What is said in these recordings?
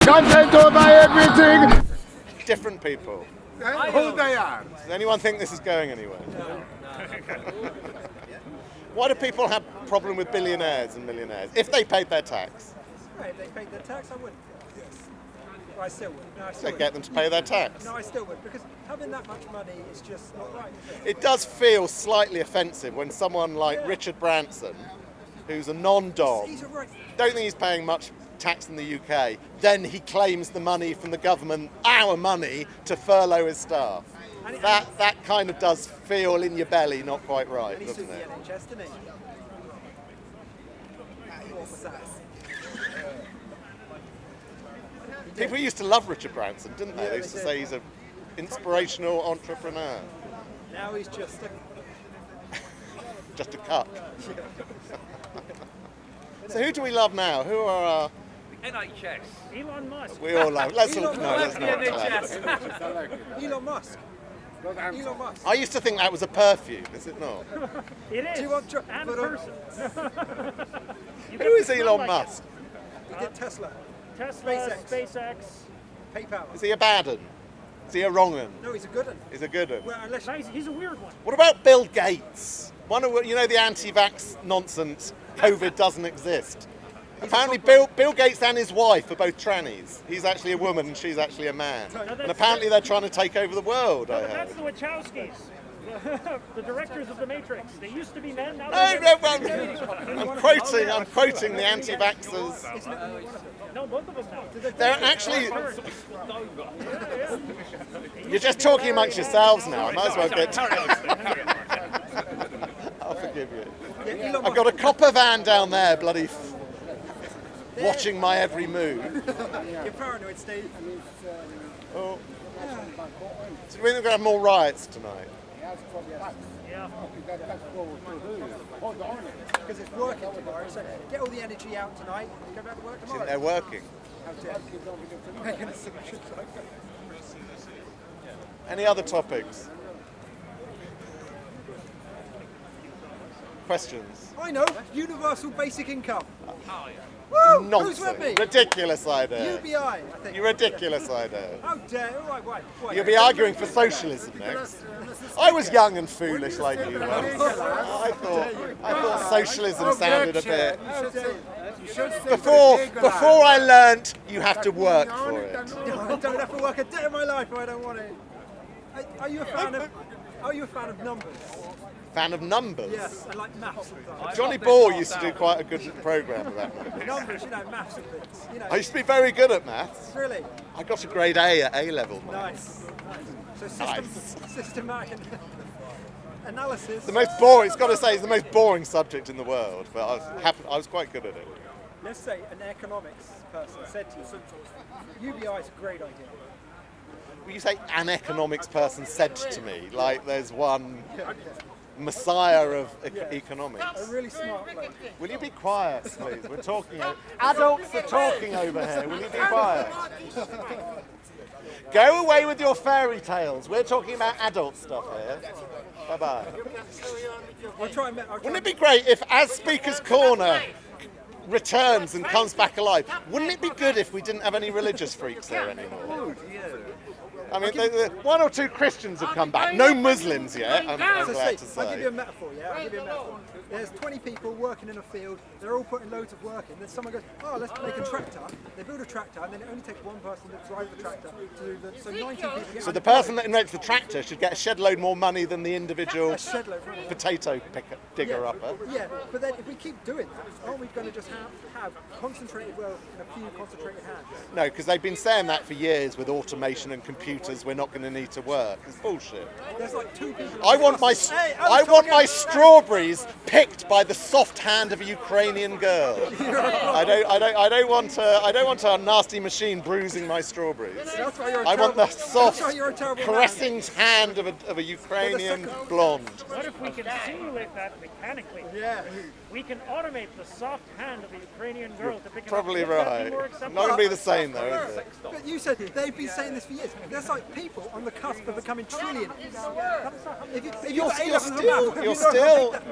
content over everything. Different people. Who they are? Does anyone think this is going anywhere? No. Why do people have a problem with billionaires and millionaires if they paid their tax? Right, if they paid their tax, I wouldn't. Yes. Well, I still would. No, I still So would. get them to pay their tax. No, I still would, because having that much money is just not right. It does feel slightly offensive when someone like Richard Branson, who's a non-dom, He's a right. don't think he's paying much tax in the UK, then he claims the money from the government, our money, to furlough his staff. That kind of does feel in your belly not quite right, And he doesn't sued the it? NHS, didn't he? What was that? People used to love Richard Branson, didn't they? Yeah, They used to they say did. he's an inspirational entrepreneur. Now he's just a... Just a cuck. So who do we love now? Who are our... NHS. Elon Musk. We all love. Let's all, Elon no, let's Musk. not. NHS. Elon Musk. Elon Musk. I used to think that was a perfume, is it not? It is. Do you want and a person. Who is Elon Musk? He did Tesla. Tesla, SpaceX. PayPal. Is he a bad un? Is he a wrong un? No, he's a good one. He's a good un. Well, unless He's a weird one. What about Bill Gates? One of, you know, the anti-vax nonsense, COVID doesn't exist. Apparently Bill Gates and his wife are both trannies. He's actually a woman and she's actually a man. And apparently they're trying to take over the world, I heard. That's the Wachowskis. The directors of The Matrix. They used to be men, now No, they're I'm quoting the anti-vaxxers. No, both of them now. They're actually... You're just talking amongst yourselves now. I might as well get... I'll forgive you. I've got a copper van down there, bloody... watching my every move. you're paranoid, Steve. Oh. So do we think we're going to have more riots tonight? Yeah. Because it's working tomorrow, so get all the energy out tonight and go back to work tomorrow. They're working. How dare you. Any other topics? Questions? I know, universal basic income. Oh, Woo! Who's Nonsense. with me? Ridiculous idea. UBI, I think. You ridiculous idea. How dare, all right, why? You'll be arguing for socialism next. I was young and foolish like you once. I thought socialism sounded a bit... How dare you? Before I learnt you have to work for it. I don't have to work a day in my life if I don't want it. Are you a fan of numbers? Fan of numbers? Yes, I like maths and stuff. Johnny Ball used to do quite a good programme about numbers. Numbers, maths and things. I used to be very good at maths. Really? I got a grade A at A level. Nice. So systematic analysis. The most boring, it's got to say, it's the most boring subject in the world, but I was quite good at it. Let's say an economics person said to you, UBI is a great idea. When you say an economics person said to me, like there's one messiah of economics. A really smart bloke. Will you be quiet, please? We're talking. Adults are talking over here. Will you be quiet? Go away with your fairy tales. We're talking about adult stuff here. Bye-bye. Wouldn't it be great if, as Speaker's Corner returns and comes back alive, wouldn't it be good if we didn't have any religious freaks here anymore? I mean, one or two Christians have come back. No Muslims yet, I'm glad to say. I'll give you a metaphor, yeah? I'll give you a metaphor. There's 20 people working in a field, they're all putting loads of work in, then someone goes, oh, let's make a tractor. They build a tractor, and then it only takes one person to drive the tractor to do the... So 19 people get... So the person that invents the tractor should get a shed load more money than the individual potato digger-upper. Yeah, but then if we keep doing that, aren't we going to just have concentrated wealth in a few concentrated hands? No, because they've been saying that for years with automation and computers, we're not going to need to work. It's bullshit. There's like 2 people... I want my strawberries picked by the soft hand of a Ukrainian girl. I don't want a nasty machine bruising my strawberries. I want the soft, caressing hand of a Ukrainian blonde. What if we can simulate that mechanically? Yeah. We can automate the soft hand of a Ukrainian girl to pick it up. Probably Would that be right. more Not acceptable? going to be the same though, is it? but you said they've been saying this for years. There's like people on the cusp of becoming trillionaires.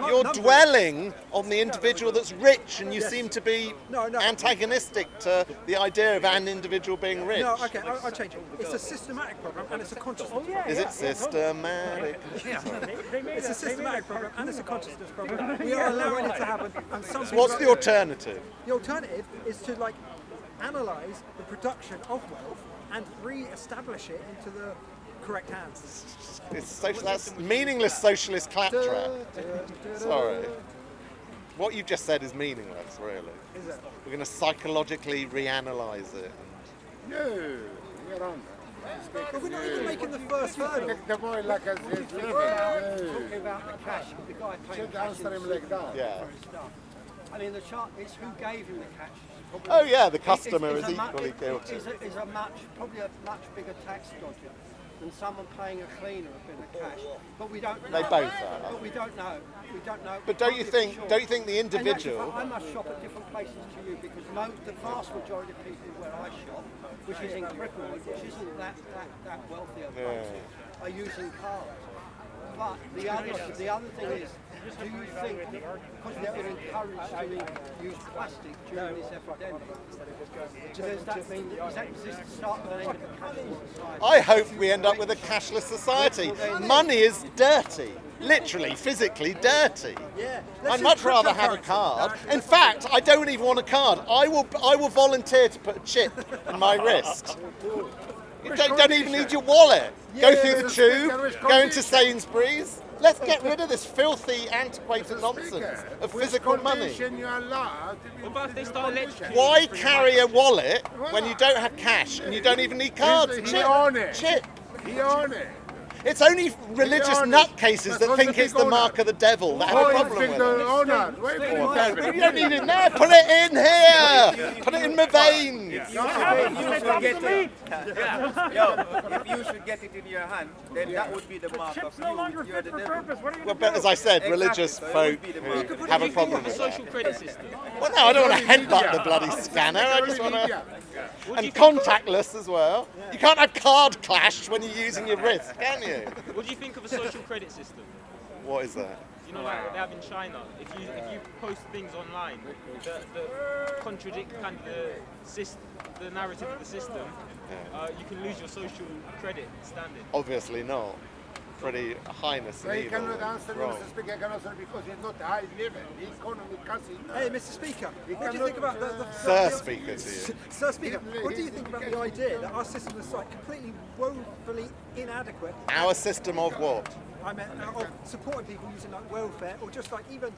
You're dwelling on the individual that's rich, and you seem to be antagonistic to the idea of an individual being rich. No, okay, I'll change it. It's a systematic problem and it's a consciousness problem. Is it systematic? It's a systematic problem and it's a consciousness problem. We are allowing it to happen. And some people What's the alternative? The alternative is to like analyse the production of wealth and re-establish it into the correct hands. That's meaningless socialist claptrap. Sorry. What you've just said is meaningless, really. Is it? We're going to psychologically reanalyse it. No, you're on. But we're not even making the first hurdle. The boy like us is living. Talking about the cash, the guy paying Should cash answer him like that. Yeah. for his stuff. I mean, the chart is who gave him the cash. Probably- Oh yeah, the customer is a mu- equally guilty. Is probably a much bigger tax dodger than someone paying a cleaner a bit of cash. But we don't know. They both are. But we don't know. We don't know. But don't you think the And actually, individual? I must shop at different places to you because the vast majority of people where I shop, which is in Cricklewood, which isn't that wealthier places, are using cards. But the other thing is, do you think, because we've been encouraged to use plastic during this epidemic, does that mean does this start with an end of a cashless society? I hope we end up with a cashless society. Money is dirty, literally, physically dirty. Yeah. I'd much rather have a card. In fact, I don't even want a card. I will volunteer to put a chip in my wrist. You don't even need your wallet. Go through the tube, go into Sainsbury's. Let's get rid of this filthy, antiquated nonsense of physical money. What about if they start electric? Why carry a wallet when you don't have cash and you don't even need cards? He own it. Chip. He own it. It's only religious nutcases that think it's the mark of the devil that have a Oh, you problem think with the it. owner? Wait a No, minute. but you don't need it there. Put it in here. Put it in my veins. You should get it. If you should get it in your hand, then that would be the mark of Chips no longer you. You're fit the for devil. purpose. What are you Well, going but to as do? I said, Exactly. religious So it folk would be the who mark. have a Think problem of a with that. social credit system. Well, no, I don't want to headbutt the bloody scanner. I just want to. And contactless as well. You can't have card clash when you're using your wrist, can you? What do you think of a social credit system? What is that? You know, like what they have in China. If you post things online that contradict kind of the narrative of the system, you can lose your social credit standing. Obviously not. Pretty highness and He evil. cannot answer, Wrong. Mr. Speaker, I cannot answer because he's not high level. The economy casino. Hey, Mr. Speaker, what do you think about the Sir Speaker to you. Sir Speaker, what do you think about the idea that our system is like completely woefully inadequate? Our system of what? I meant of supporting people using like welfare, or just like even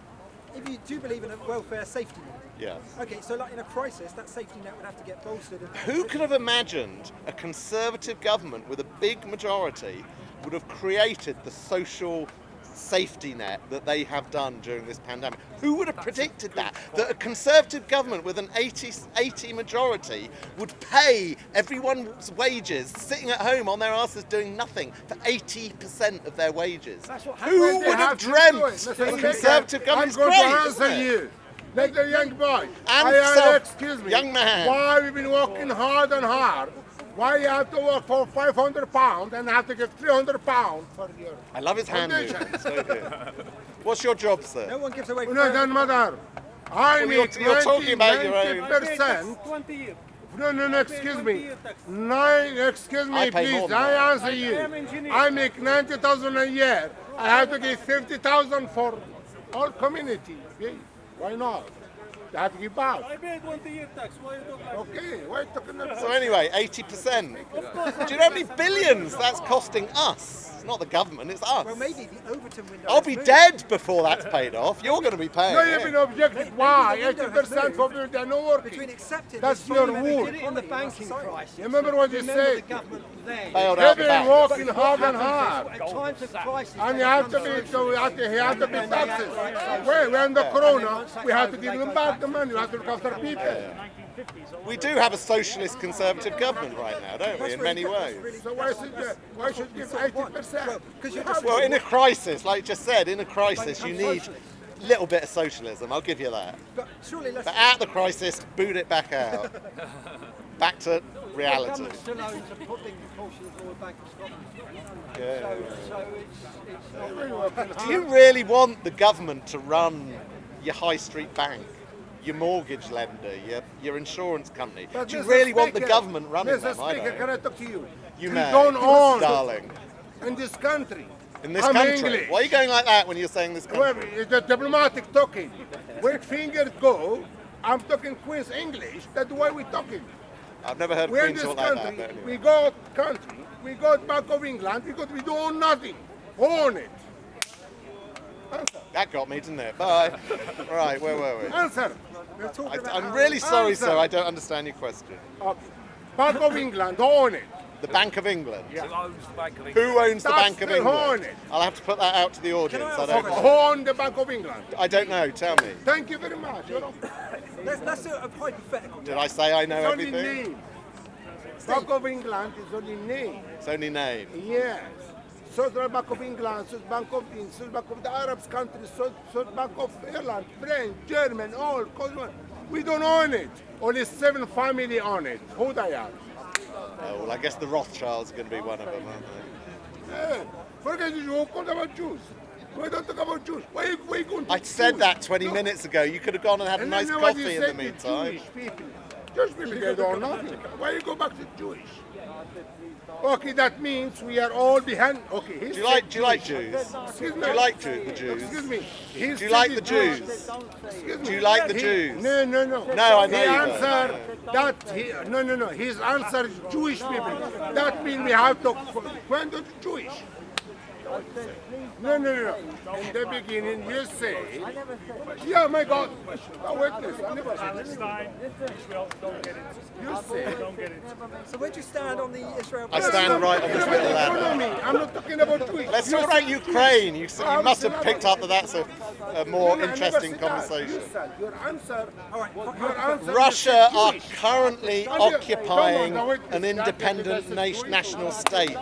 if you do believe in a welfare safety net. Yes. Okay, so like in a crisis, that safety net would have to get bolstered. And Who could have imagined a Conservative government with a big majority would have created the social safety net that they have done during this pandemic? Who would have predicted that? That a Conservative government with an 80 majority would pay everyone's wages sitting at home on their asses doing nothing for 80% of their wages? That's what Who happened. would have dreamt a Conservative government? It's I'm great, going to isn't answer it? you. Let the young boy. And excuse me. young man. Why we've been working hard and hard? Why you have to work for £500 and have to give £300 for your... I love his hand movement. So good. What's your job, sir? no one gives away. No, it doesn't matter. I Well, make you're talking about your own. 90%. 20 years. No, excuse me. Excuse me, I pay more please. than that. I answer you. I make 90,000 a year. I have to give 50,000 for all community. Okay? Why not? I have to give back. I pay 20 year tax. Why you don't like Okay, why talking about? So anyway, 80%. Do you know how many billions that's costing us? It's not the government, it's us. Well, maybe the Overton window. I'll has be moved. dead before that's paid off. You're going to be paying No, it. you've been objected. Why? Maybe the window has 80% for people that are not Between working. accepting That's this your fundamental rule. Did it in the banking crisis. You remember what you Remember said? the government then. Bailed out They've the been bank. working hard and hard. At times of crisis, And they you have to become be, social. you have to pay taxes. When the corona, we have to give them back the money. We have to look after people. 1950s. We do have a socialist conservative government right now, don't we, in many ways? So why should give 80%? Because you're just Well, in a crisis, like you just said, in a crisis you need a little bit of socialism, I'll give you that. But surely let's. But at the crisis, boot it back out. Back to reality. The government still owns a big proportion of the Royal Bank of Scotland. So it's not. Do you really want the government to run your high street bank, your mortgage lender, your insurance company? But Do you Mr. really want the Speaker, government running Mr. them? I Speaker, can I don't. talk to you? You We may, don't own darling. in this country. In this I'm country? English. Why are you going like that when you're saying this Well, country? it's the diplomatic talking. Where fingers go, I'm talking Queen's English. That's why we're talking. I've never heard We're in Queen this talk like that. country. But anyway. We got country. We got Bank of England because we do own nothing. Own it. Answer. That got me, didn't it? Bye. Right, where were we? Answer. I'm really sorry, Answer. sir. I don't understand your question. Okay. Bank of England, own it. The Bank of England. Yeah. Who owns the Bank of England? Who owns the That's Bank of the England? own it. I'll have to put that out to the audience. I don't know. Own the Bank of England. I don't know. Tell me. Thank you very much. That's a hypothetical. Did I say I know It's only everything? name. Bank of England is only name. It's only name. Yes. Central Bank of England, Swiss Bank of England, Swiss Bank of the Arab countries, Swiss Bank of Ireland, French, German, all. We don't own it. Only 7 families own it. Who they are? Oh, well, I guess the Rothschilds are going to be one of them, aren't they? Hey, forget you. Who talk about Jews? We don't talk about Jews. Why you going to I said Jews? that 20 minutes ago. You could have gone and had a And nice then what you coffee in the say to meantime. Jewish people. Jewish people, they don't know nothing. Why you go back to Jewish? Okay, that means we are all behind. Okay, Do you like Jews? Excuse me. Do you like the Jews? Excuse me. Do you like the Jews? Excuse me. Do you like the Jews? No. No, I know He you don't. answered that. No. His answer is Jewish people. That means we have to find the Jewish. No. In the beginning, you say, yeah, my God, a witness. I never said this. Palestine, Israel, don't get into. You say. Don't get into. So where do you stand on the Israel? I stand right on this little ladder. Economy. I'm not talking about Jewish. Let's talk about Ukraine. You must have picked up that that's a more interesting conversation. You said your answer. All right. Your answer. Russia is are Jewish. currently Come on, occupying now wait, an that independent is national state.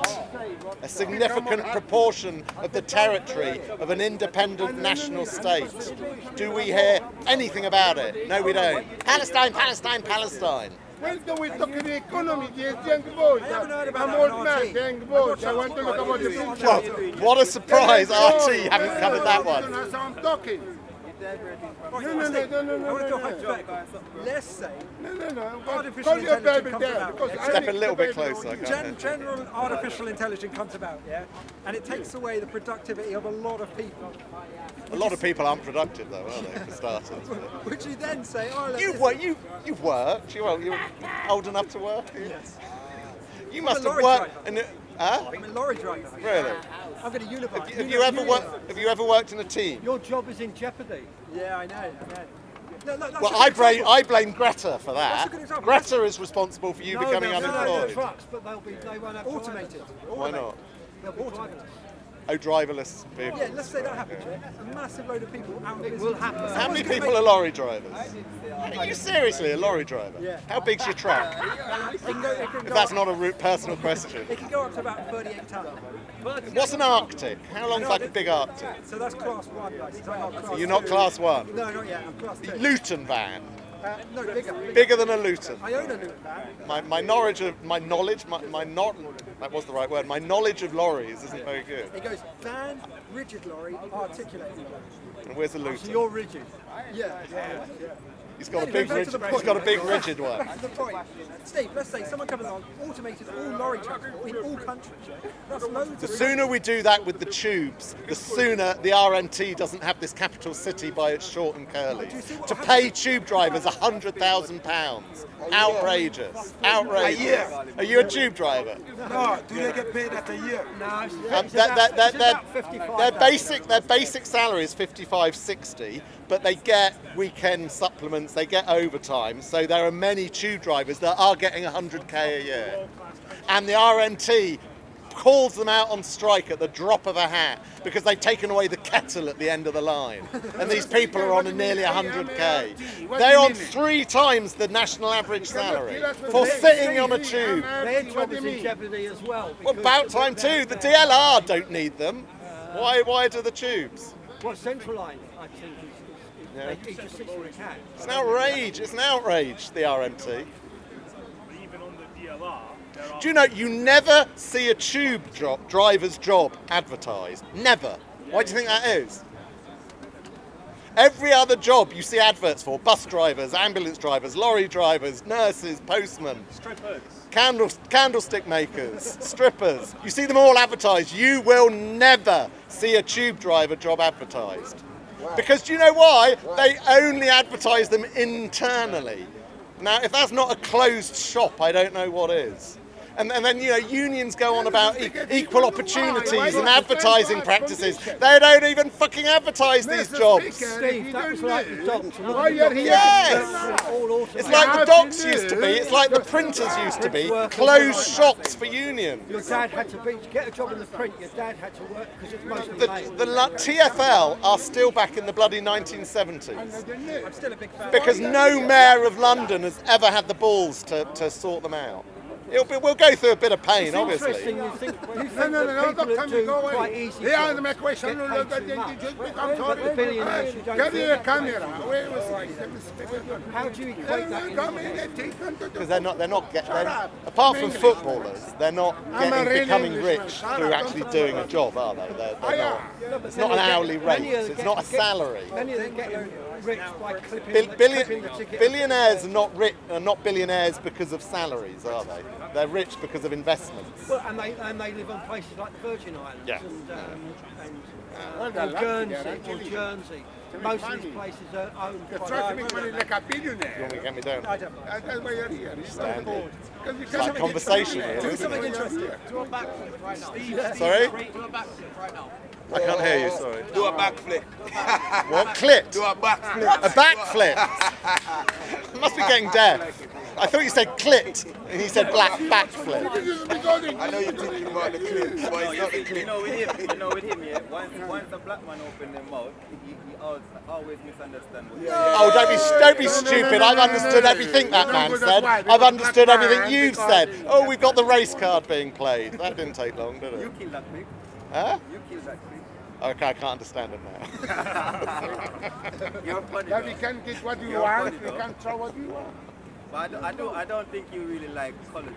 A significant proportion of the territory of an independent national state. Do we hear anything about it? No, we don't. Palestine, Palestine, Palestine. When do we talk the economy? The young boys. haven't heard about I'm that old in man, RT. the young boys. I want to look about the future. Well, what a surprise, RT, you haven't covered that one. That's how I'm talking. Right, No. I want to do a hypothetical. Let's say No. Artificial Call your intelligence baby comes there. about. Because I Step make a little the bit baby closer. on I you. can't. general artificial intelligence comes about, yeah, and it takes away the productivity of a lot of people. A lot of people aren't productive, though, are they, for starters? Would you then say, oh, let's You've worked. You've worked. You're old enough to work. Yes. You must I'm a have lorry worked. driver. Huh? I'm a lorry driver. Really? I'm going to unify. Have you ever worked in a team? Your job is in jeopardy. Yeah, I know. No, that's Well, a I good blame example. I blame Greta for That's that. a good example. Greta is responsible for you becoming no, unemployed. Trucks, but they won't have Automated. Why not? They'll be driverless. Oh, driverless vehicles. Yeah, let's say that happens. Yeah? A massive load of people out of business. will happen. How many Someone's gonna people are lorry drivers? Are you seriously a lorry driver? Yeah. How big's your truck? it can go If that's not a personal question. It can go up to about 38 tons. What's an Arctic? How long's like a big Arctic? So that's class 1 license. I'm not class You're not 2. class 1. No, not yet. I'm class 2. Luton van. No, bigger. Bigger than a Luton. I own a Luton van. My knowledge of that was the right word. My knowledge of lorries isn't very good. It goes van, rigid lorry, articulated lorry. And where's a So Luton? you're rigid. Yeah. He's got a Anyway, big back to the rigid. point. He's got a big rigid one. Back to the point. Steve, let's say someone comes along, automated all lorry transport in all countries. That's loads The of sooner we do that with the tubes, the sooner the RNT doesn't have this capital city by its short and curly. Do you see what To happens? pay tube drivers £100,000. Outrageous. Outrageous. Are you a tube driver? No, do they get paid at a year? No, it's Their about 55. basic salary is 55.60, but they get weekend supplements, they get overtime. So there are many tube drivers that are getting 100k a year, and the RNT calls them out on strike at the drop of a hat because they've taken away the kettle at the end of the line, and these people are on a nearly 100k. They're on 3 times the national average salary for sitting on a tube. Their job is in jeopardy as well. Well, because about time too. The DLR don't need them. Why do the tubes? Well, Central Line, I think, Yeah. he just sits where he can. It's an outrage. It's an outrage. The RMT. Even on the DLR, Do you know, you never see a tube driver's job advertised. Never. Why do you think that is? Every other job you see adverts for, bus drivers, ambulance drivers, lorry drivers, nurses, postmen, Strippers. candlestick makers, strippers. You see them all advertised. You will never see a tube driver job advertised. Because do you know why? They only advertise them internally. Now, if that's not a closed shop, I don't know what is. And then, you know, unions go on about equal opportunities and advertising practices. They don't even fucking advertise these jobs. Steve, that was like the docks. Yes! It's like the docks used to be, it's like the printers used to be, closed shops for unions. Your dad had to get a job in the print, your dad had to work because it's mostly The TFL are still back in the bloody 1970s. I'm still a big fan. Because no mayor of London has ever had the balls to sort them out. We'll go through a bit of pain, obviously. interesting. You think No, that don't people tell that me, do go quite away. easy He jobs asked my question. get No, paid too much. I'm sorry. The billionaires who don't Get do your it. camera. Wait, How do you equate that into Because apart from footballers, they're not becoming rich through actually doing a job, are they? They're not. It's not an hourly rate. It's not a salary. Many of them get rich by clipping the ticket. Billionaires are not billionaires because of salaries, are they? They're rich because of investments. Well, and they live on places like the Virgin Islands Yeah. and Guernsey. Most of these places are owned You're by trying to make money like a You want billionaire. me to get me down? I don't. That's why you're here. Stand it. Because It's like conversation, Do really. something interesting. Do a backflip right now. Sorry? Do a backflip right now. I can't hear you, sorry. Do a backflip. What? Clit? Do a backflip. A backflip? I must be getting deaf. I thought you said clit, and he said backflip. I know you're thinking about the clip, but it's not the clip. With him, yeah. Once a black man opened their mouth, he always misunderstands what Oh, don't be stupid. I've understood everything that man said. I've understood everything you've said. Oh, we've got the race card being played. That didn't take long, did You it? killed that pig. Huh? You killed that pig. Okay, I can't understand it now. You're funny. That we though. can get what you You're want, funny, we though. can throw what you want. But I don't think you really like colored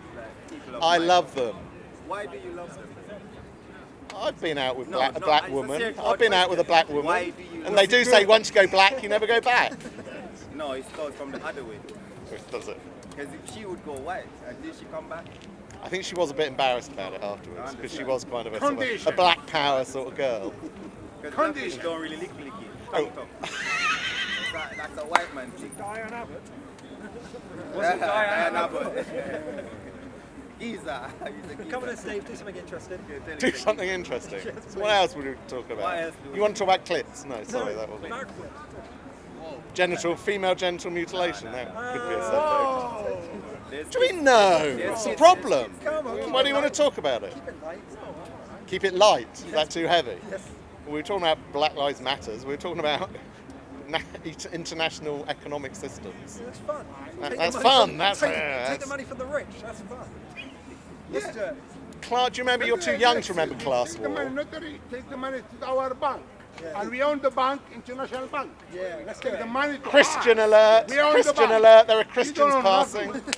people. Of I mine. love them. Why do you love them? I've been out with No, a no, black it's a woman. serious I've been out with a black Why woman. do you- And they do say once you go black, you never go back. No, it goes from the other way. Does it? Because she would go white, and did she come back? I think she was a bit embarrassed about it afterwards because she was kind of sort of a Condition. black power sort of girl. Because Condition. black don't really lick it. Oh. That's a white man thing. Diane Abbott. Wasn't Diane Abbott. Giza. Come on in, Steve. Do something interesting. Do something interesting. So what else would we talk What about? else do we- You want to talk about clits? No, sorry, that wasn't. Backflip. Female genital mutilation. That could be a subject. There's Do we know? What's the problem? Come on. Why do you want to talk about it? Keep it light. Keep it light. Is that too heavy? Well, we were talking about Black Lives Matters. We were talking about international economic systems. That's fun. That's Take the money fun. from- That's- take that's- the money from the rich. That's fun. Let's do it. Clark, do you remember? You're too young to remember class Take the money, war. not the rich, take the money to our bank. And we own the bank, international bank. Yeah, let's do Take the it. money to Christian us. alert! We own the Christian bank. alert! There are You Christians don't own passing. nothing.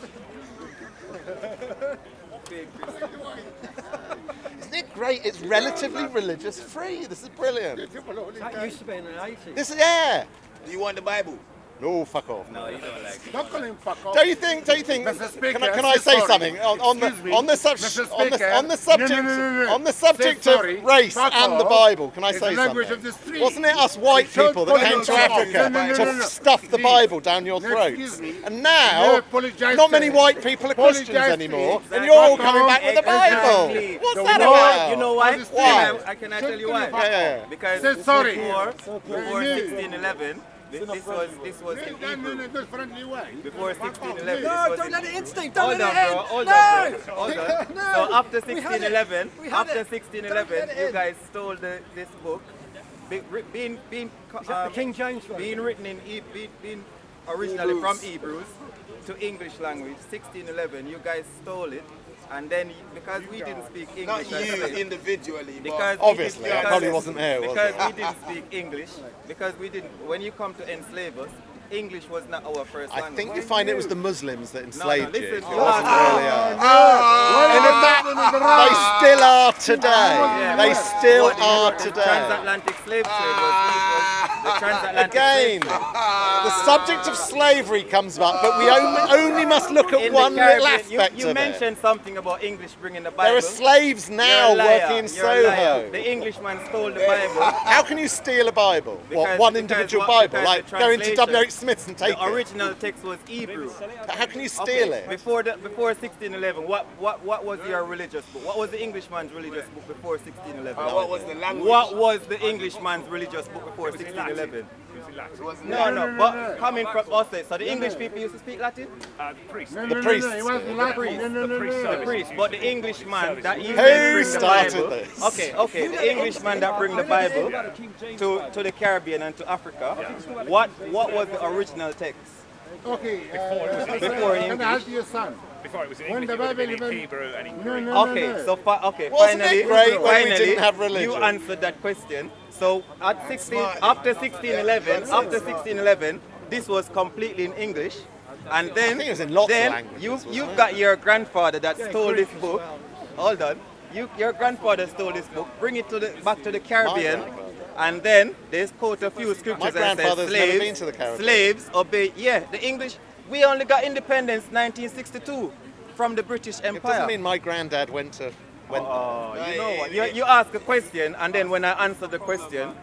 Isn't it great? It's relatively religious free. This is brilliant. That used to be in the 80s. This is yeah. Do you want the Bible? No, fuck off. No, you don't like it. Don't call him fuck off. Don't you think? Mr. Speaker, Can I say sorry. something on the Excuse me, on the Mr. Speaker. subject No. on the subject Say sorry. of race Fuck and the off. Bible? Can I It's say the language something? of the street. Wasn't it us white It's not people that came to political. Africa No. to stuff the Please. Bible down your No, throats? excuse me. And You now, apologize not to many me. white people are Christians Apologize anymore, to me. and you're all Exactly. coming back with the Bible. Exactly. What's So that you know about? why? You know why? Why? I can tell you why. Yeah. Because Say sorry. before 1611, this was No, good friendly way. before 1611. No, this don't was let it in, Steve. Don't Hold let on, it in. bro. Hold no. on, bro. Hold on. No. So after We had it. 1611, We had after it. 1611, Don't let it you in. guys stole this book, being Is that the King James version? being written in being originally from Hebrews to English language. 1611, you guys stole it, and then because we didn't speak English, Not as you slaves, individually, because but we Obviously, didn't- I probably wasn't here, was because I? we didn't speak English, because we didn't. When you come to enslave us, English was not our first I language. think you find it was the Muslims that enslaved you. listen, It you wasn't asked- really us. And in fact, they still are today. They still are today. Transatlantic slave trade was the transatlantic Again, slave trade. the subject of slavery comes up, but we only must look at In the one little Caribbean, aspect you of it. mentioned something about English bringing the Bible. There are slaves now You're a liar. working in You're a liar. Soho. The Englishman stole the Bible. How can you steal a Bible? Because- One because individual what- Bible? because Like the going to translation- W.H. Smith's and take The it? original text was Hebrew. How can you steal it? Before 1611, what was your religious book? What was the Englishman's religious book before 1611? What was the language? What was the Englishman's religious book before 1611? No, but coming from us, so the English people used to speak Latin? Priest. No, The no, no, priests. no, it wasn't Latin. No, no, no, no. The priest, but the Englishman that used to Who bring the started Bible. this? Okay, the Englishman that bring the Bible to the Caribbean and to Africa. What was the original text? Okay, Before can I ask English. your son? Before it was in When English, the it would have been Bible in even- Hebrew and in No, Greek. no, no, Okay, no. so Wasn't finally, it great when we finally, didn't have religion? you answered that question. So after 1611, this was completely in English, and then I think it was in lots of then languages, wasn't you've it? got your grandfather that stole this book. Hold on, your grandfather stole this book. Bring it back to the Caribbean. grandfather. And then they quote a few scriptures and say grandfather's never been to the Caribbean. slaves obey. Yeah, the English. We only got independence 1962 from the British It Empire. doesn't mean my granddad went You know what? You ask a question, and then when I answer the question,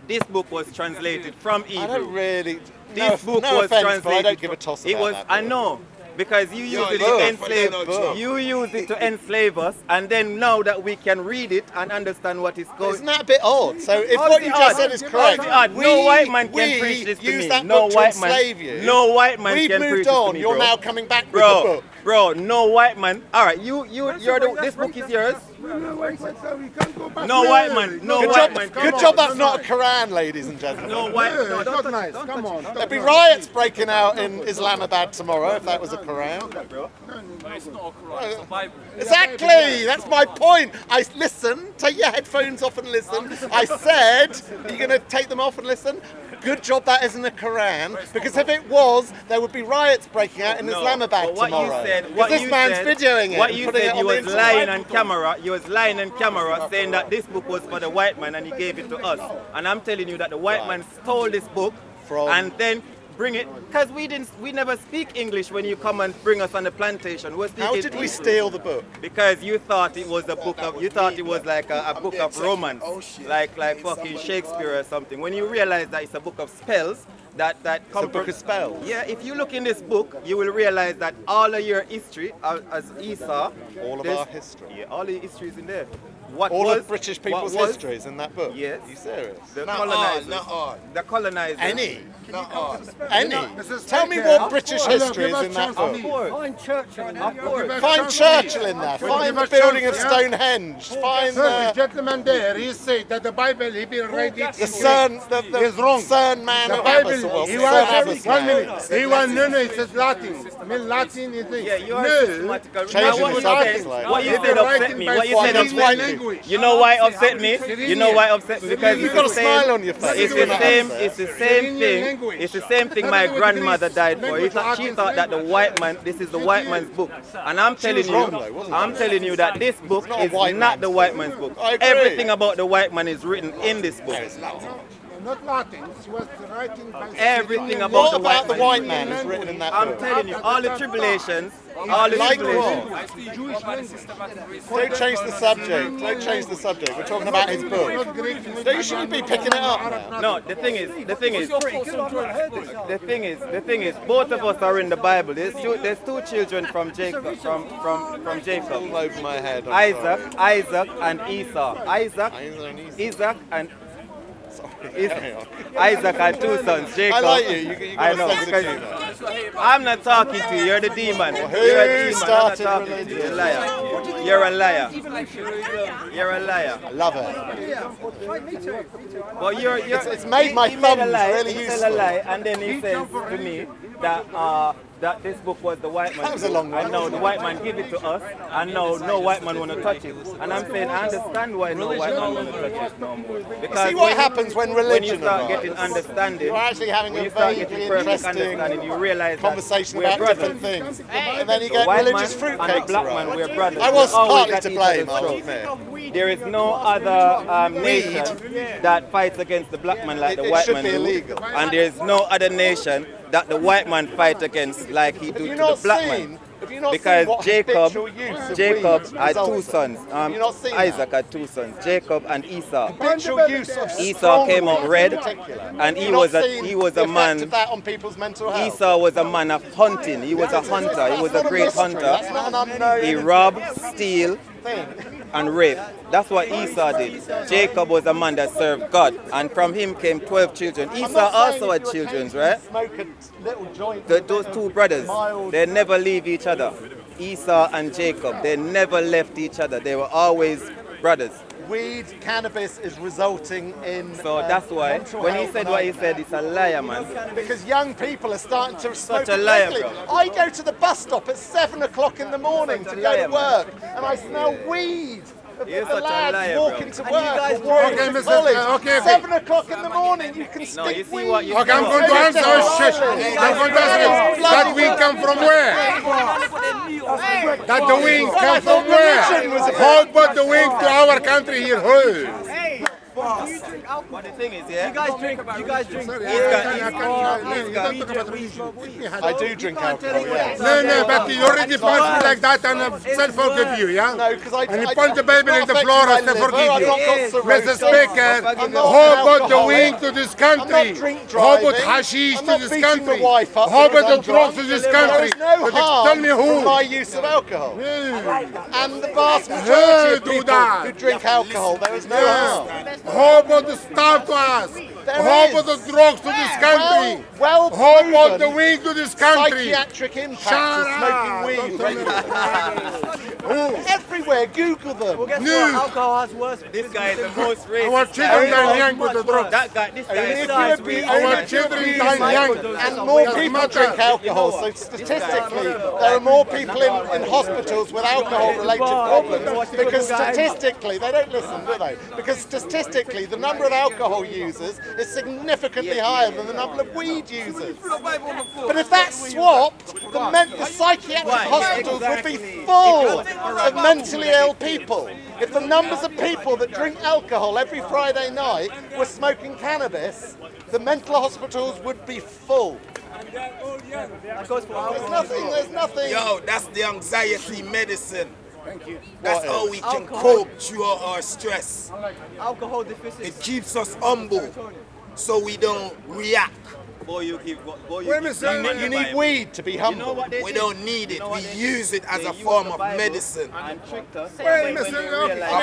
this book was translated from Hebrew. I don't really. This book no was offense, translated. but I don't give a toss It about was. that I book. know. Because you use it look, to enslave. but they're not You use it to enslave us, and then now that we can read it and understand what is going. Isn't that a bit odd? So if How's what it you odd? just said is correct, How's it odd? No white man can preach this to use me. that No book white to man. enslave you. No white man We've can preach moved this on. to me, You're bro. now coming back with the book. Bro, no white man. All right, you're this book is yours. No white man. No Good white job, man. good job that's not a Quran, ladies and gentlemen. No white. Yeah, it's not nice. Come on. There'd be riots breaking out in Islamabad tomorrow if that was a Quran. It's not a Quran, it's a Bible. Exactly, that's my point. I listen, take your headphones off and listen. I said, are you going to take them off and listen? Good job that isn't a Quran, because if it was, there would be riots breaking out in No, Islamabad but what tomorrow. you said, 'Cause what this you man's said, videoing it what and you putting said, it you on the was internet. lying on camera. You was lying on camera saying that this book was for the white man and he gave it to us. And I'm telling you that the white man stole this book From- and then bring it because we never speak English when you come and bring us on the plantation. We're How speaking did we English. steal the book? Because you thought it was a book of, you thought it was like a book of romance, like fucking Shakespeare or something. When you realize that it's a book of spells, that It's a come book from, of spells. yeah, if you look in this book, you will realize that all of your history, as Esau, All of there's- our history. yeah, all the history is in there. What All was, of British what people's was histories in that book? Yes. Are you serious? The Not colonizers, all, not all. the colonizers. Any? Not all. Any? Mrs. Tell me Baker, what British give us history is in that chance, book. please. Of course. Find Churchill in Of there. course. Find Churchill in there. Find the building of Stonehenge. Find Sir, the the gentleman there, he said that the Bible, he been reading it. He's wrong. CERN man The of Bible, Abyssal. he CERN was, Abyssal one man. minute, he was, no, it says Latin. I mean, Latin is this. Yeah, you are no, systematical. Changing Now, what the you subject said, like what you that. said upset Writing me. by What you said Swahili upset me. language. You know why it upset me? You know why it upset me? Because You've it's got a the same. smile on your face. It's You're the not same. upset. It's the same Syrian thing. language. It's the same thing my Nothing with grandmother Greece. died for. Language, She thought that the language. white man. This is the white man's book, and I'm telling was you, wrong though, wasn't I'm she? telling you that this book not a is white not the man's white book. man's book. I agree. Everything about the white man is written in this book. Not Latin, she was writing by Everything Syrian about What the about the white white man is written in that I'm book? telling you, all the tribulations, all the Like tribulations. what? Jewish systematic racism. Don't change the subject. Don't change the subject. We're talking about his book. You shouldn't be picking it up now. No, the thing is, both of us are in the Bible. There's two children from Jacob, from Jacob. All over my head. I'm sorry. Isaac and Esau. Isaac and Isaac had two sons, Jacob. I like you. You got I a know, sense of because humour. I'm not talking to you. You're the demon. who You're a demon. started I'm not talking to you. religion? You're a liar. You're a liar. I love it. Right, me too. But you're It's made my he made a thumbs lie, really he useful. tell a lie, and then he says to me that that this book was the white man. That was a long one. And now the white man give it to us, and now no white man want to touch it. And I'm saying I understand why no white man want to touch it no more. Because See what happens when religion when you start arrives. getting understanding, You're actually having when a you start vaguely getting perfect interesting understanding, you realize conversation that we're about brothers. different things. And then you The get white religious man and the fruitcakes black around. man, we're brothers. I was We're always partly at to each blame, other's I'll throats. admit. There is no other nation that fights against the black man like the It white should man be do. illegal. And there is no other nation that the white man fight against like he do to the black man. Because Jacob had two sons. Isaac had two sons, Jacob and Esau. Habitual use of Esau came out red, and he was a man. Of that on people's mental health. Esau was a man of hunting. He was a hunter. He was a great hunter. That's not an unknown He robbed, steal, thing. and rape. That's what Esau did. Jacob was a man that served God, and from him came 12 children. Esau also had children, right? Smoke a little joint. Those two brothers, they never leave each other. Esau and Jacob, they never left each other. They were always brothers. Weed, cannabis is resulting in. So that's why, when he said what he said, it's a liar, man. Because young people are starting to smoke a liar, regularly. bro. I go to the bus stop at 7 o'clock in the morning to go to work, and I smell weed. You're The such a lads liar, walking bro. to work. Okay, college. 7 o'clock in the morning, you can stick you see weed. what you Okay, I'm going to answer a question. I'm going to ask you, that weed come from where? That the weed come from where? How about the weed to our country here? Who? But the thing is, yeah, You guys drink. I do drink alcohol, yes. No, but you already punched me like that and I still forgive you, yeah? No, because I... And you punch the baby in the floor and still forgive you. Mr. Cirrhosis. Speaker, I'm not how about the alcoholic. weed to this country? I'm not drink How about driving. hashish I'm to not this beating country? the wife up How because about I'm the drugs drunk. to this There country? is no But harm tell me from who? my use of alcohol. And the vast Who majority of do people that? who drink alcohol, there is no harm. How about the stuff to us? How about the drugs to this country? Well How about the proven weed to this country? psychiatric impacts Shut of smoking up. weed. Don't tell me. Everywhere, Google them. Guess No. what? Alcohol has worse. this guy is the most racist. Our children die young with the drugs. That guy, this guy If is you're abusing Our children die young. and more people drink alcohol, so statistically there are more people in hospitals with alcohol-related problems because statistically, they don't listen, do they? Because statistically the number of alcohol users is significantly higher than the number of weed users. But if that's swapped, the psychiatric hospitals would be full of mentally ill people. If the numbers of people that drink alcohol every Friday night were smoking cannabis, the mental hospitals would be full. There's nothing. Yo, that's the anxiety medicine. That's how we can cope through our stress. Alcohol deficiency. It keeps us humble so we don't react. You need weed to be humble. We don't need it. We use it as a form of medicine. A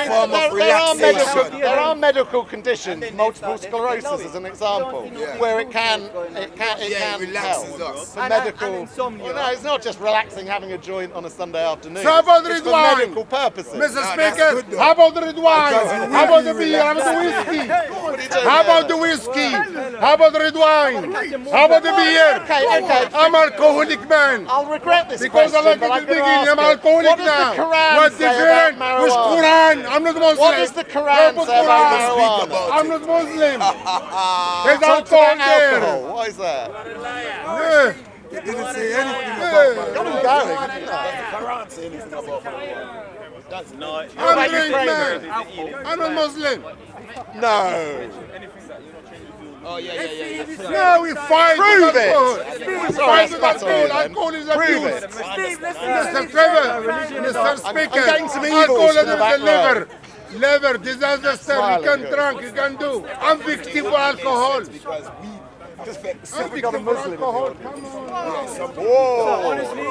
form of relaxation. There are medical conditions, multiple sclerosis as an example, where it can relaxes help. us. For medical, well, no, it's not just relaxing having a joint on a Sunday afternoon. So how about the it's for Ridwan? medical purposes. Mr. Speaker, how about the red wine? How about the beer? How about the whiskey? How about the whiskey? How about the red wine? How about the beer? Okay. I'm alcoholic man. I'll regret this Because I like question, but at I'm the going to beginning, I'm ask it. alcoholic What does now. the Quran What's say different? about Which marijuana? Quran? I'm not Muslim. What does the Quran say about marijuana? I'm not Muslim. There's Talk alcohol about there. alcohol. What is that? Yeah. It didn't say anything about Come and go. Quran say anything about I'm a drink man. I'm not Muslim. No. No, we fight. Prove with alcohol. it. We Sorry, fight I with spat on you alcohol. then. Alcohol is Prove abuse. it. Mr. Trevor, Mr. Speaker, getting some evils alcohol from the is back the liver. Liver, disaster, you can drink, you can do. I'm victim of alcohol. I'm victim of alcohol. Come on. Honestly,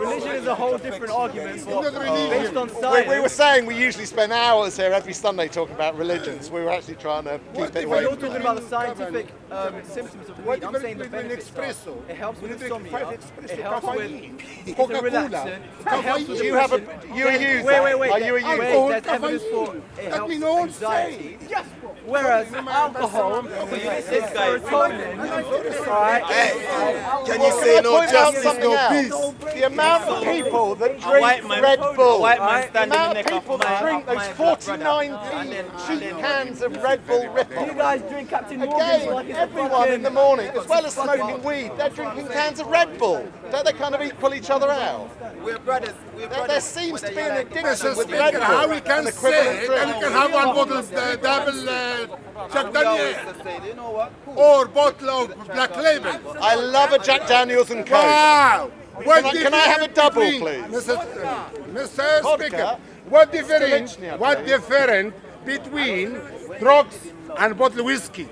religion is a whole different argument. It's not religion. Based on science. We were saying we usually spend hours here every Sunday talking about religions. We were actually trying to keep it away You're from talking that. about the scientific symptoms of the weed. I'm saying the benefits are, espresso? it helps with insomnia, it espresso, helps with it's a Coca-Cola. relaxant, it helps with Do you have a? depression. You a user? Wait. Are you a user? Wait, there's evidence for it Let helps me know. anxiety. Whereas alcohol, this guy is alright. Hey, can you say no justice, no peace? The amount of people that drink Red Bull, the amount of people that drink those 49 cheap cans of Red Bull Ripple. You guys drink Captain Morgan's like it's Everyone in the morning, as well as smoking weed, they're drinking cans of Red Bull. Don't they kind of equal each other out? We're brothers. There seems to be an addiction Mr. with Red Speaker, Bull. how we can say that you can have one bottle of double Jack Daniels or bottle of Black Label. I love a Jack Daniels and Coke. Wow! Can I have a double, please? Mr. Speaker, what difference between drugs and bottle of whiskey?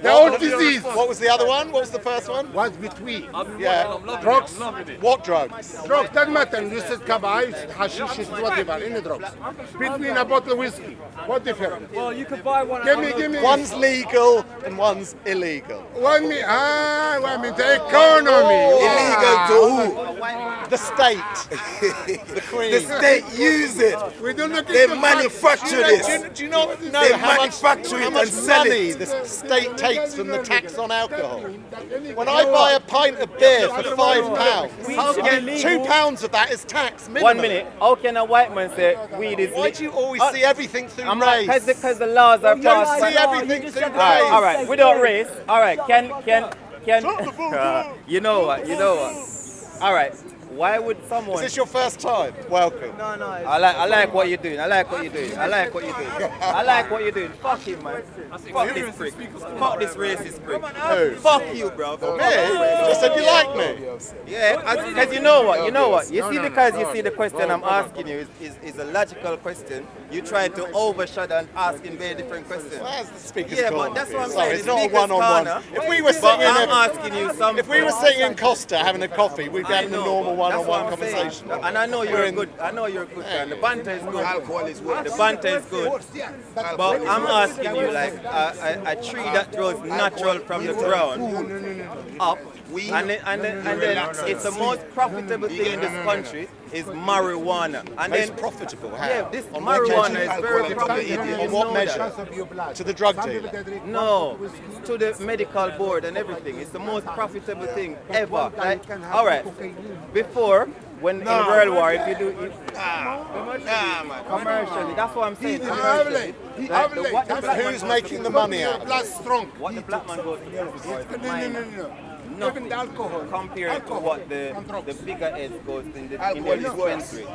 They're all disease. What was the other one? What was the first one? What's between? Yeah. Drugs. What drugs? Drugs, doesn't matter. You said kebab, hashish, whatever, any drugs. Between a bottle of whiskey, what difference? Well, you could buy one. Give me. One's legal and one's illegal. The economy. Illegal to who? The state. The Queen. The state use it. We don't look They manufacture this. Do you not know They how manufacture it much and sell money it. the state takes from the tax on alcohol? When I buy a pint of beer for £5, £2 of that is tax minimum. 1 minute. How can a white man say weed is Why do you always see everything through race? Because the laws are You don't passed. see everything through race. All right, without race. All right, can you know what? All right. Why would someone? Is this your first time? Welcome. No. I like what you're doing. I like what you're doing. Fuck him, man. Fuck this prick. Fuck this racist prick. Who? Fuck you, bro. Me? Just said you like me. Yeah, because you know what? You see, because you see the question I'm asking you is a logical question. You try to overshadow and ask in very different questions. Well, that's the speaker's Yeah, corner. but that's what I'm Sorry, saying. it's not a one-on-one. If we were sitting asking you something. if we were sitting in Costa having a coffee, we'd be having a normal one-on-one conversation. And I know you're good. I know you're good. And the banter is good. Alcohol is worse. The banter is good. But I'm asking you, like a tree that grows natural from the ground up, and then it's the most profitable thing in this country is marijuana. And then profitable. How? Yeah, this marijuana is very profitable. On what measure? To the drug dealer? No, to the medical board and everything. It's the most profitable thing ever. Like, all right, before, when in World War, if you do it commercially, that's what I'm saying. Commercially. Who's making the money out? What the black man goes to do is nothing compared to what the bigger heads goes in their dispensary.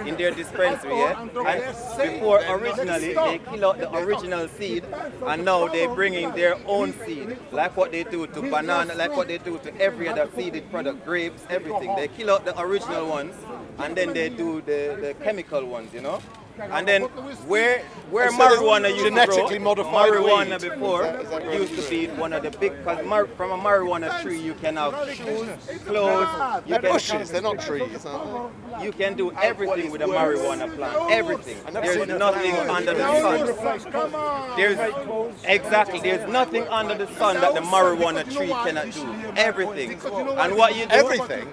In their dispensary, yeah? And before originally they kill out the original seed and now they bring in their own seed. Like what they do to banana, like what they do to every other seeded product, grapes, everything. They kill out the original ones and then they do the chemical ones, you know? And then where marijuana used genetically to grow, modified marijuana weed. before used to be one of the big, because from a marijuana tree you can have shoes, clothes, They're bushes, they're not trees. you can do everything with a marijuana plant, everything. There's nothing under the sun. There's nothing under the sun that the marijuana tree cannot do. Everything. And what you do? Everything?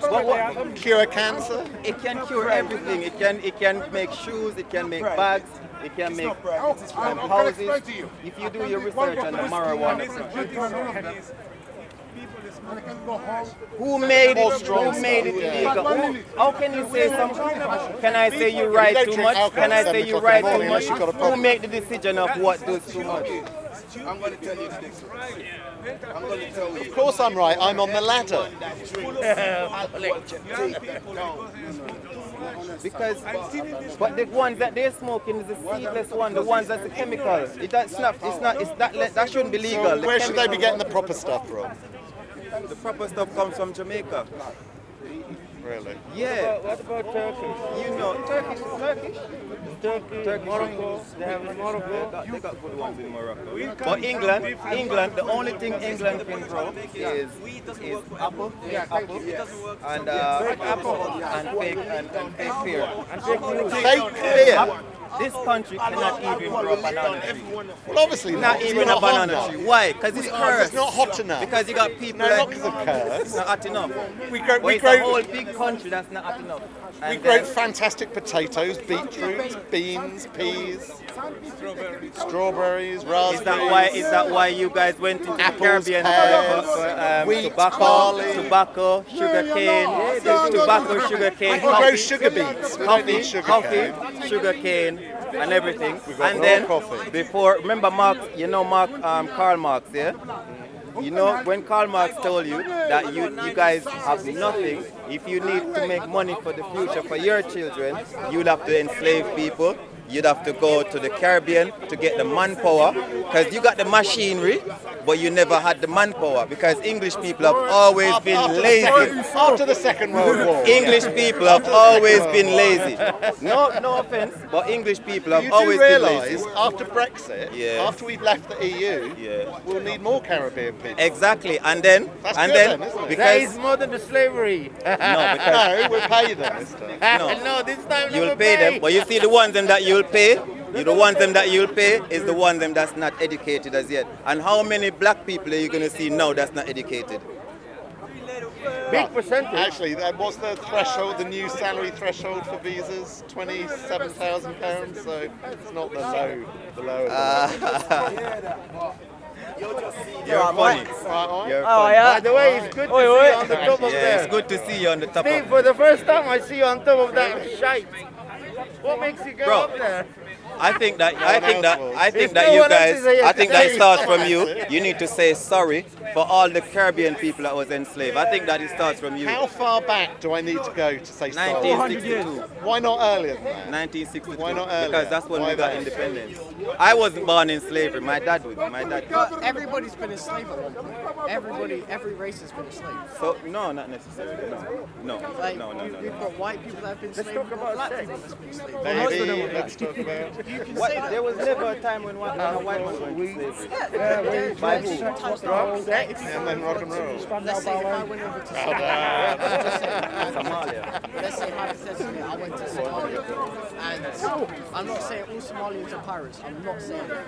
Cure cancer? It can cure everything. It can make shoes, it can make bags, it can make houses. If you do your research on the marijuana plant. Who made it? Who made it illegal? How can you say something? Can I say you write too much? Can I say you write too much? Who made the decision of what does too much? I'm going to tell you this. I'm going to tell you. Of course I'm right, I'm on the ladder. Because, but the ones that they're smoking is the seedless one, the ones that's the chemical. That shouldn't be legal. So where should they be getting the proper stuff from? The proper stuff comes from Jamaica. Really? Yeah. What about Turkey? You know, Turkish. Turkey, Morocco. They have in Morocco. They got good ones in Morocco. But England, the only thing England can grow is apple, and fake beer. Fake beer? This country cannot even grow a banana tree. Well, obviously not even a banana tree. Why? Because it's cursed. It's not hot enough. Because you got people not because of curse. It's not hot enough. We grow a whole big country that's not hot enough. We grow fantastic potatoes, beetroots, beans, peas, strawberries, raspberries. Is that why you guys went to the Apples, Caribbean pears, for wheat, tobacco, barley. tobacco, sugar cane, tobacco, sugar cane, We grow sugar beets. We don't need sugar cane. coffee, sugar cane, and everything. got And raw then coffee. before, remember Karl Marx, yeah? You know, when Karl Marx told you that you guys have nothing, if you need to make money for the future for your children, you'll have to enslave people. You'd have to go to the Caribbean to get the manpower, because you got the machinery, but you never had the manpower, because English people have always been lazy. After the Second World War. English people have always been lazy. No offense, but English people have always been lazy. You do realise after Brexit, after we've left the EU, we'll need more Caribbean people. Exactly, and then isn't it? because That is more than the slavery. No, we'll pay them this time. No, this time you'll pay them, but you see the ones them that you'll pay. The ones them that you'll pay is the ones them that's not educated as yet. And how many black people are you going to see now that's not educated? Big percentage. Actually, what's the threshold, the new salary threshold for visas? £27,000, so it's not the lower. You're funny. You're funny. By the way, it's good to see you on the top of there. It's good to see you on the top Steve, of for the first time I see you on top of that shite. What makes you go up there? I think that If that no you one else guys, is here I to think that it say- starts from you. You need to say sorry for all the Caribbean people that was enslaved. I think that it starts from you. How far back do I need to go to say sorry? 1962. Why not earlier than that? 1962. Why not earlier? Because that's when Why we got that? independence. I wasn't born in slavery. My dad was. But everybody's been a slave at one point. Every race has been a slave. So no, not necessarily. No. Like, No. We've got white people that have been slaves. talk We've about got black sex. people that's been slaves. Maybe, let's talk about... There was never a time when a white man went to slavery. By who? And then rock and roll. Let's say if I went over to Somalia. let's say hypothetically I went to Somalia, and I'm not saying all Somalians are pirates. I'm not saying that.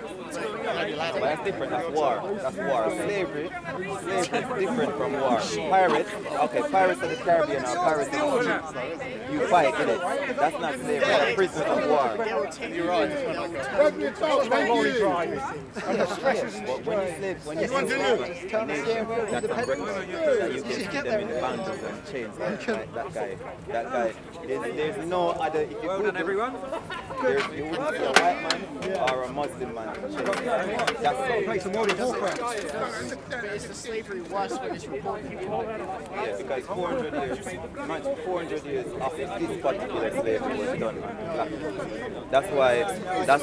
But that's different. That's war. That's war. Slavery is different from war. Pirates of the Caribbean are pirates of the sea. You fight, innit? That's not slavery. That's prisoners of war. You're right. But when you slave you can see them in the bundles and chains. Like that guy. There's no other. If you Google, everyone. You wouldn't see a white man or a Muslim man. That's But it's the slavery worse when it's reported. yeah, because 400 years after this particular slavery was done. That's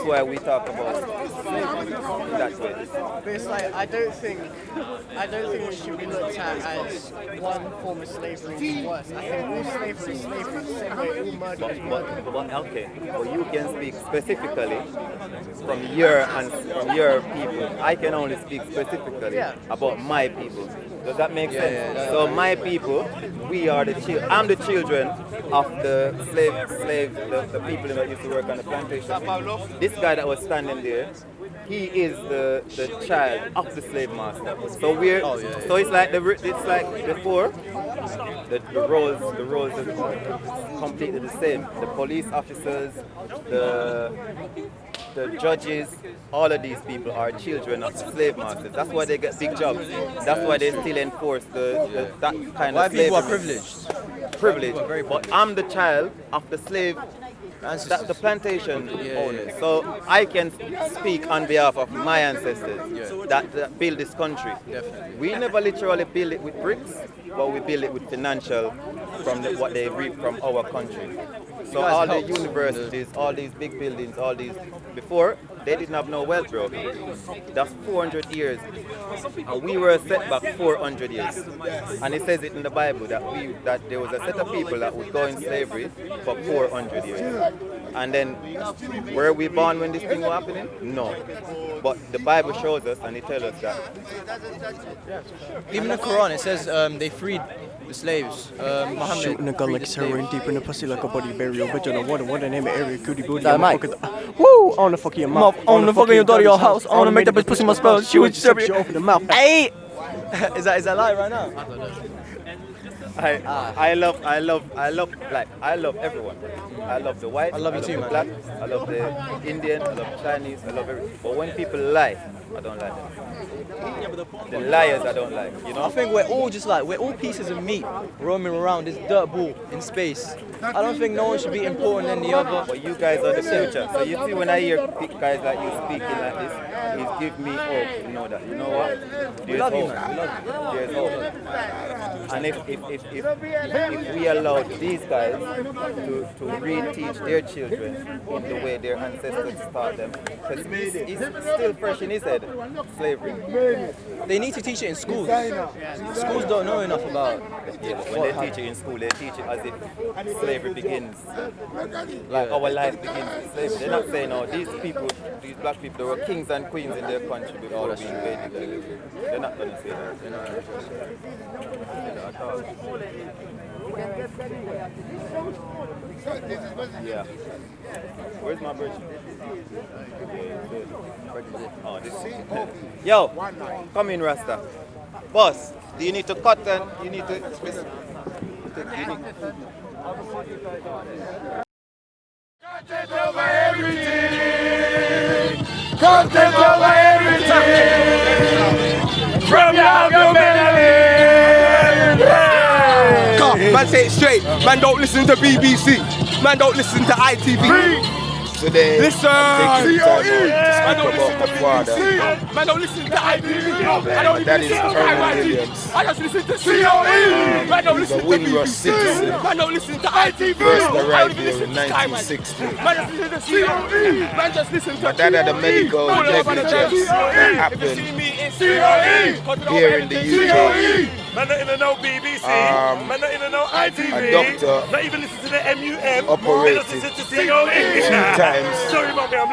why we talk about slavery in that way. But it's like I don't think it should be looked at as one form of slavery is worse. I think all slavery is slavery, the same way all murder is murder. But you can speak specifically from your people. I can only speak specifically about my people. Does that make sense? So my people, we are I'm the children of the the people that used to work on the plantation. This guy that was standing there, he is the child of the slave master. So so it's like before the roles are completely the same. The police officers, the judges, all of these people are children of the slave masters. That's why they get big jobs. That's why they still enforce that kind of slavery. People are privileged. Privileged. But I'm the child of the slave, the plantation owners. So I can speak on behalf of my ancestors that built this country. Definitely. We never literally build it with bricks, but we build it with financial from what they reap from our country. So all the universities, all these big buildings, all these, before, they didn't have no wealth, bro. That's 400 years. And we were set back 400 years. And it says it in the Bible that there was a set of people that would go in slavery for 400 years. And then, were we born when this thing was happening? No. But the Bible shows us and it tells us that. Even the Quran, it says they freed the slaves. Muhammad Shooting a gun like it's heroin, deep in the pussy like a body burial. Bitch on the water, what the name of area, cootie booty. That mic. Woo! On the fucking mouth. On the fucking your daughter, your house. I wanna make that bitch pussy my spell. She was just open the mouth. Hey! Is that live right now? I love everyone. I love the white. I love you love too, the man. black. I love the Indian. I love the Chinese. I love everything. But when people lie, I don't like them. The liars I don't like. You know. I think we're all pieces of meat roaming around this dirt ball in space. I don't think no one should be important than the other. But you guys are the future. So you see, when I hear guys like you speaking like this, it gives me hope to know that, you know what? We love you, man. We love you. There's hope. And if we allow these guys to re-teach their children in the way their ancestors taught them, because it's still fresh in his head, slavery. They need to teach it in schools. Schools don't know enough about it. Yeah, but when they teach it in school, they teach it as if slavery begins, like our life begins with slavery. They're not saying, oh, these black people, they were kings and queens in their country before we invaded them. They're not going to say that. They're not going to say that at all. Yeah. Where's my bridge? Oh, this. Yo, come in, Rasta. Boss, do you need to cut and you need to... Content over everything. Content over everything. From your melody. Man, say it straight. Man, don't listen to BBC. Man, don't listen to ITV. Today, listen. I'm taking time out to speak about my father. Man, don't listen to ITV. That is Colonel Williams. I just listen to COE. Man, don't listen to Windrush BBC. citizen. Man, don't listen to ITV. First arrived here in 1960. Man, just listen to COE. Man, just listen to My dad had a medical negligence that happened here in the UK. Man, not even know BBC. Man, not even know ITV. A doctor not even listen to the MUM. operated They don't listen to COE. 2 times. Sorry, mommy, I'm